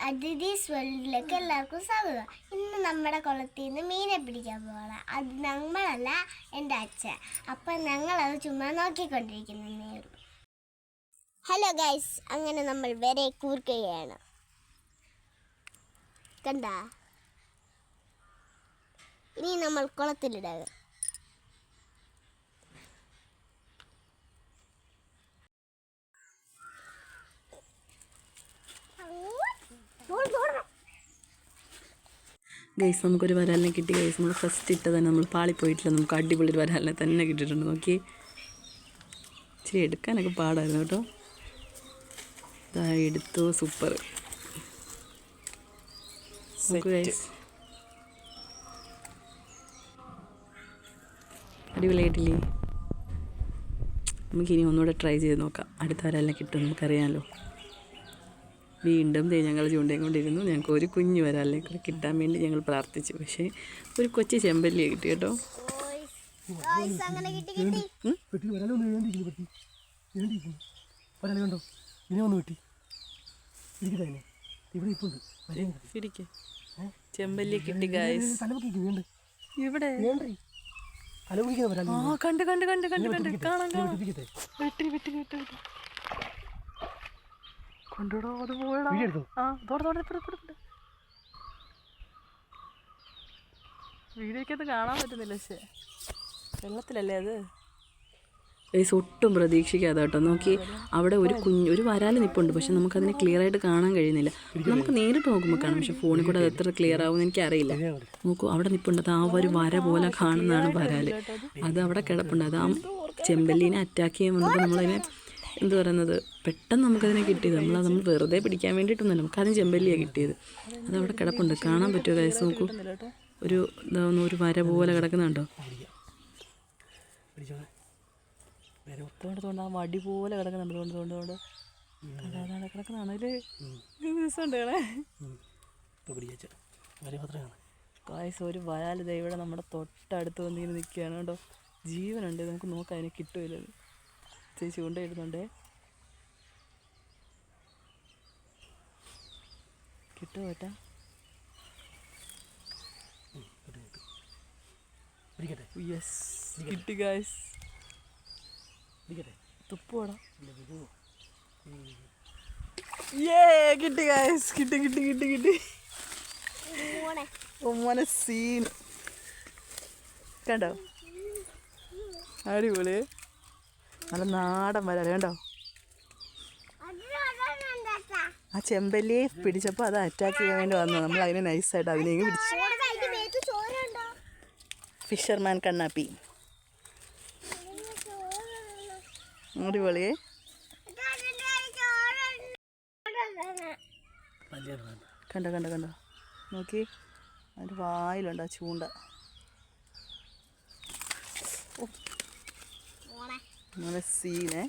അതിഥീസ് വേൾഡിലേക്ക് എല്ലാവർക്കും സ്വാഗതം. ഇന്ന് നമ്മുടെ കുളത്തിൽ നിന്ന് മീനെ പിടിക്കാൻ പോകണം. അത് നമ്മളല്ല, എൻ്റെ അച്ഛൻ. അപ്പം ഞങ്ങളത് ചുമ്മാ നോക്കിക്കൊണ്ടിരിക്കുന്നേ ഉള്ളൂ. ഹലോ ഗൈസ്, അങ്ങനെ നമ്മൾ വരെ കൂർക്കുകയാണ്. കണ്ട, ഇനി നമ്മൾ കുളത്തിലിടുക. ഗൈസ്, നമുക്കൊരു വരാലിനെ കിട്ടി. ഗൈസ്, നമ്മൾ ഫസ്റ്റ് ഇട്ട് തന്നെ നമ്മൾ പാളിപ്പോയിട്ടില്ല. നമുക്ക് അടിപൊളി ഒരു വരാലിനെ തന്നെ കിട്ടിയിട്ടുണ്ട്. നോക്കി, ഇച്ചിരി എടുക്കാനൊക്കെ പാടായിരുന്നു കേട്ടോ. ഇതാ എടുത്തു, സൂപ്പർ. ഗൈസ്, അടിപൊളിയായിട്ടില്ലേ? നമുക്കിനി ഒന്നുകൂടെ ട്രൈ ചെയ്ത് നോക്കാം. അടുത്ത വരാലിനെ കിട്ടും, നമുക്കറിയാമല്ലോ. വീണ്ടും ഞങ്ങൾ ചൂണ്ടയും കൊണ്ടിരുന്നു. ഞങ്ങൾക്ക് ഒരു കുഞ്ഞു വരാലിനെ കൂടെ കിട്ടാൻ വേണ്ടി ഞങ്ങൾ പ്രാർത്ഥിച്ചു. പക്ഷേ ഒരു കൊച്ചു ചെമ്പല്ലിയെ കിട്ടി കേട്ടോ. ചെമ്പല്ലിയെ കിട്ടി ഗൈസ്. ഇവിടെ കണ്ട് കണ്ട് കണ്ട് കണ്ട് കണ്ട് കാണാൻ വെട്ടി വെട്ടി വെട്ടി വെട്ടി കൊണ്ടോടോ. അത് പോയടാ. വീഡിയോക്കകത്ത് കാണാൻ പറ്റുന്നില്ല, പക്ഷേ വെള്ളത്തിലല്ലേ അത്. ഒട്ടും പ്രതീക്ഷിക്കാതെ കേട്ടോ. നോക്കി, അവിടെ ഒരു വരാൽ നിൽപ്പുണ്ട്. പക്ഷെ നമുക്കതിനെ ക്ലിയർ ആയിട്ട് കാണാൻ കഴിയുന്നില്ല. നമുക്ക് നേരിട്ട് നോക്കുമ്പോൾ കാണാം, പക്ഷെ ഫോണിൽ കൂടെ അത് എത്ര ക്ലിയർ ആവുമെന്ന് എനിക്കറിയില്ല. നോക്കൂ, അവിടെ നിൽപ്പുണ്ട്. അത് ആ ഒരു വര പോലെ കാണുന്നതാണ് വരാൽ. അത് അവിടെ കിടപ്പുണ്ട്. അത് ആ ചെമ്പല്ലീനെ അറ്റാക്ക് ചെയ്യാൻ വന്നപ്പോൾ നമ്മളതിനെ എന്ത് പറയുന്നത്, പെട്ടെന്ന് നമുക്കതിനെ കിട്ടിയത്. നമ്മൾ വെറുതെ പിടിക്കാൻ വേണ്ടിയിട്ടൊന്നുമല്ല, നമുക്കതിന് ചെമ്പല്ലിയാണ് കിട്ടിയത്. അതവിടെ കിടപ്പുണ്ട്. കാണാൻ പറ്റുമോ ഗൈസ്? നോക്കൂ, ഒരു വര പോലെ കിടക്കുന്നുണ്ടോ? ആ വടി പോലെ കിടക്കുന്നുണ്ട്. കൊണ്ട് കിടക്കുന്നതാണല്ലേ. ഗൈസ്, ഒരു വരാൽ ഇവിടെ നമ്മുടെ തൊട്ടടുത്ത് വന്നിങ്ങനെ നിൽക്കുകയാണ് കേട്ടോ. ജീവനുണ്ട്. നമുക്ക് നോക്കാം അതിനെ കിട്ടുമല്ലോ. ചേച്ചി കൊണ്ടിടുന്നുണ്ടേ. കിട്ടുമോ ഏട്ടാ? യെസ്, കിട്ടി ഗൈസ്. തുപ്പോടാ. കിട്ടി ഗൈസ്. കിട്ടി കിട്ടി കിട്ടി കിട്ടി. മോനെ സീൻ കണ്ടോ? അടിപൊളി. നല്ല നാടൻ വരാല് കണ്ടോ? ആ ചെമ്പല്ലിയെ പിടിച്ചപ്പോൾ അത് അറ്റാക്ക് ചെയ്യാൻ വേണ്ടി വന്നു. നമ്മൾ അതിനെ നൈസായിട്ട് അതിനെയും പിടിച്ചു. ഫിഷർമാൻ കണ്ണാപ്പി. അടിപൊളിയേ. കണ്ടോ കണ്ടോ കണ്ടോ? നോക്കി, അതിൻ്റെ വായിലുണ്ട് ആ ചൂണ്ട. നല്ല സീനെ.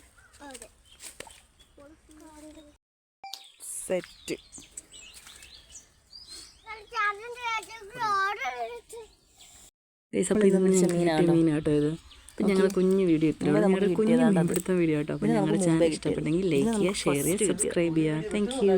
സെറ്റ്. മീനാട്ടോ ഇത്. അപ്പം ഞങ്ങൾ കുഞ്ഞു വീഡിയോ ഇത്രയും ഞങ്ങളുടെ കുഞ്ഞു മീൻപിടുത്തം വീഡിയോ കേട്ടോ. അപ്പം ഞങ്ങളുടെ ചാനൽ ഇഷ്ടപ്പെട്ടെങ്കിൽ ലൈക്ക് ചെയ്യുക, ഷെയർ ചെയ്യുക, സബ്സ്ക്രൈബ് ചെയ്യുക. Thank you.